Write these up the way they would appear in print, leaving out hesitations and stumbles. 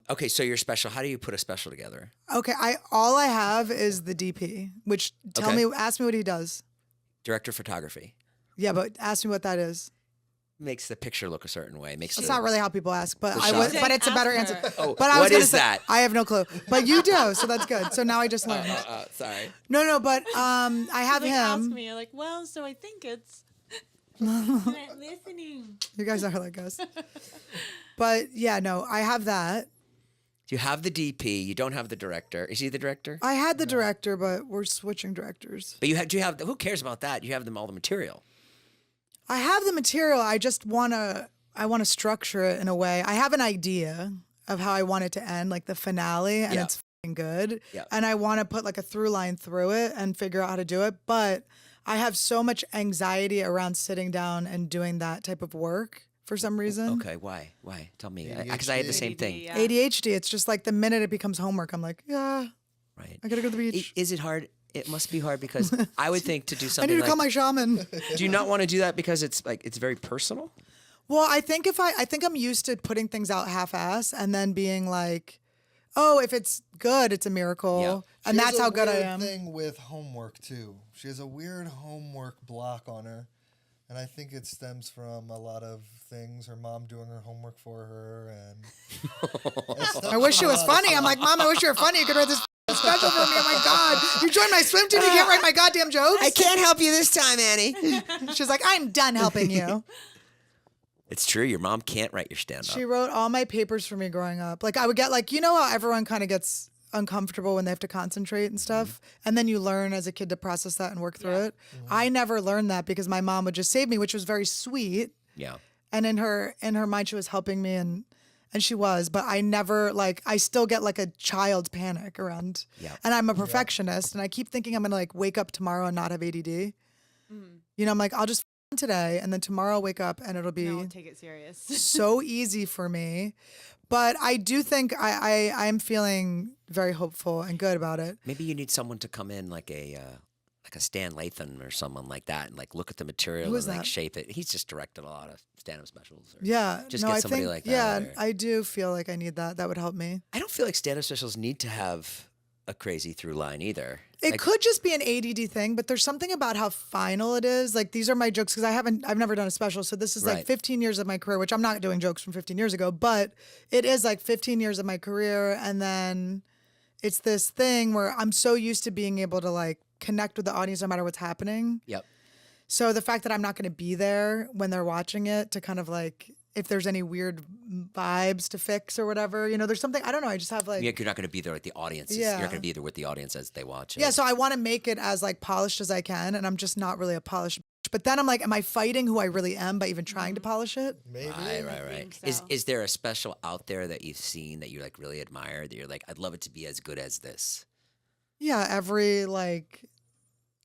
Okay, so you're special. How do you put a special together? Okay, all I have is the DP, which ask me what he does. Director of photography. Yeah, but ask me what that is. Makes the picture look a certain way. Makes That's the, not really how people ask, but but it's a better answer. Oh, but I was what gonna is say, that? I have no clue, but you do, so that's good. So now I just learned. Sorry. No, but I have like, him. Ask me. You're like, well, so I think it's. I'm not listening. You guys are like us. But yeah, no, I have that. You have the DP. You don't have the director. Is he the director? I had the director, but we're switching directors. But do you have? Who cares about that? You have them all the material. I have the material. I just want to structure it in a way. I have an idea of how I want it to end, like the finale, and it's f***ing good. Yeah. And I want to put like a through line through it and figure out how to do it. But I have so much anxiety around sitting down and doing that type of work for some reason. Okay, why? Why? Tell me. Because I had the same thing. Yeah. ADHD. It's just like the minute it becomes homework, I'm like, yeah, Right. I gotta go to the beach. Is it hard? It must be hard because I would think to do I something. need to call like, my shaman. Do you not want to do that because it's very personal? Well, I think I think I'm used to putting things out half-ass and then being like, oh, if it's good, it's a miracle, Yeah. and that's how good I am. Thing with homework too. She has a weird homework block on her, and I think it stems from a lot of things. Her mom doing her homework for her, and I wish it was funny. I'm like, Mom, I wish you were funny. You could write this special for me. Oh my God, you joined my swim team. You can't write my goddamn jokes. I can't help you this time, Annie. She's like, I'm done helping you. It's true. Your mom can't write your stand-up. She wrote all my papers for me growing up. Like I would get like, you know how everyone kind of gets uncomfortable when they have to concentrate and stuff, and then you learn as a kid to process that and work through it. I never learned that because my mom would just save me, which was very sweet. Yeah. And in her mind, she was helping me, and she was, but I never I still get like a child's panic around. Yeah. And I'm a perfectionist, and I keep thinking I'm gonna like wake up tomorrow and not have ADD. You know, I'm like, I'll just today, and then tomorrow I'll wake up and it'll be No, take it serious. so easy for me. But I do think I'm feeling very hopeful and good about it. Maybe you need someone to come in like a Stan Lathan or someone like that and like look at the material Who and is like that? shape it. He's just directed a lot of stand-up specials. Or Yeah. Just no, get I somebody think, like that. yeah, in there. I do feel like I need that. That would help me. I don't feel like stand-up specials need to have a crazy through line either. It Like, could just be an ADD thing, but there's something about how final it is. Like these are my jokes because I've never done a special. So this is like Right. 15 years of my career, which I'm not doing jokes from 15 years ago, but it is like 15 years of my career. And then it's this thing where I'm so used to being able to like connect with the audience no matter what's happening. Yep. So the fact that I'm not going to be there when they're watching it to kind of like, if there's any weird vibes to fix or whatever, you know, there's something, I don't know. I just have like, You're not going to be there with the audience. Yeah. You're not going to be there with the audience as they watch it. yeah. So I want to make it as like polished as I can. And I'm just not really a polished bitch. But then I'm like, am I fighting who I really am by even trying to polish it? maybe. Right. think so. Is there a special out there that you've seen that you like really admire that you're like, I'd love it to be as good as this? Yeah. Every like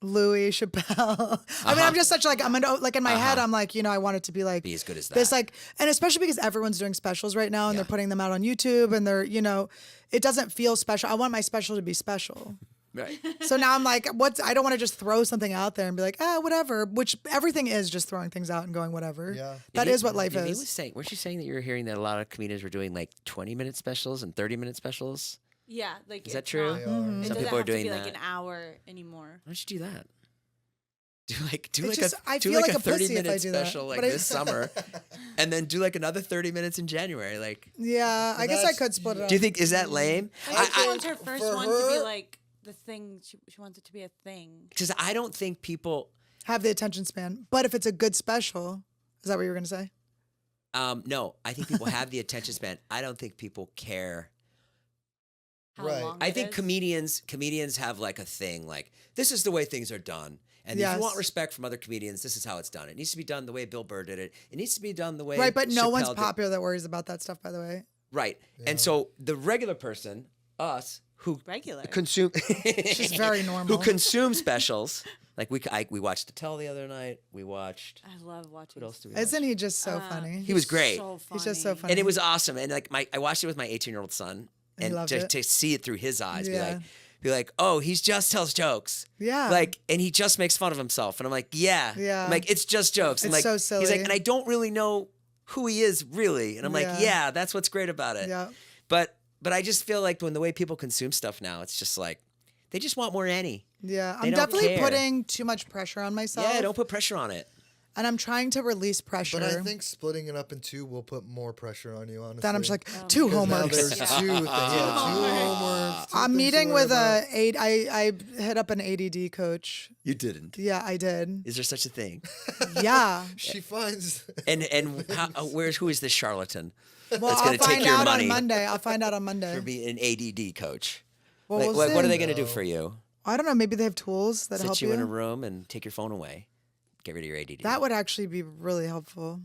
Louis Chappelle. I mean, I'm just such like, like in my head, I'm like, you know, I want it to be like Be as good as that. this, like, and especially because everyone's doing specials right now and they're putting them out on YouTube and they're, you know, it doesn't feel special. I want my special to be special. Right. So now I'm like, I don't want to just throw something out there and be like, whatever, which everything is just throwing things out and going, whatever. Yeah. That is what life Vivi is. was saying, weren't you saying that you were hearing that a lot of comedians were doing like 20-minute specials and 30-minute specials? Yeah, like Is that it's true? not- They are. It Some doesn't people are have to doing be that. like an hour anymore. Why don't you do that? Do It's just- I do feel like like a a pussy if I 30-minute do that. special like But I- this summer, and then do like another 30 minutes in January. Like, Yeah, I guess I that's- could split it up. do you think is that lame? I think she wants her first for one to be her- like the thing. She wants it to be a thing. Because I don't think people. have the attention span? But if it's a good special, is that what you were going to say? No, I think people have the attention span. I don't think people care. How Right. long I it think is. comedians have like a thing like this is the way things are done. And if Yes. you want respect from other comedians, this is how it's done. It needs to be done the way Bill Burr did it. It needs to be done the way Right, but no one's Chappelle did- popular that worries about that stuff, by the way. Right. And so the regular person, us, who Regular. consume She's very normal. who consume specials, like we watched The Tell the other night. We watched I love watching. what else do we watch? Isn't he just so funny? He was great. So He's just so funny. funny. And it was awesome. And like I watched it with my 18-year-old son, And he and loved to, it? to see it through his eyes, Yeah. be like, oh, he just tells jokes. Yeah. Like, and he just makes fun of himself. And I'm like, yeah. Yeah. I'm like, it's just jokes. And It's like, so He's like, silly. and I don't really know who he is really. And I'm like, Yeah. yeah, that's what's great about it. Yeah. But But I just feel like when the way people consume stuff now, it's just like they just want more Annie. Yeah, They I'm don't definitely care. putting too much pressure on myself. Yeah, don't put pressure on it. And I'm trying to release pressure. But I think splitting it up in two will put more pressure on you, honestly. then I'm just like, two Because now homeworks. there's two things. Yeah, two homeworks. Two I'm things to meeting worry with about. I hit up an ADD coach. You didn't. Yeah, I did. Is there such a thing? Yeah. She finds. And who is this charlatan Well, that's I'll going to find take your out money on Monday. I'll find out on Monday. for being an ADD coach? Well, Like, we'll what are see. they going to do for you? I don't know. Maybe they have tools that Sit help you in a room and take your phone away. Get rid of your ADD. That would actually be really helpful.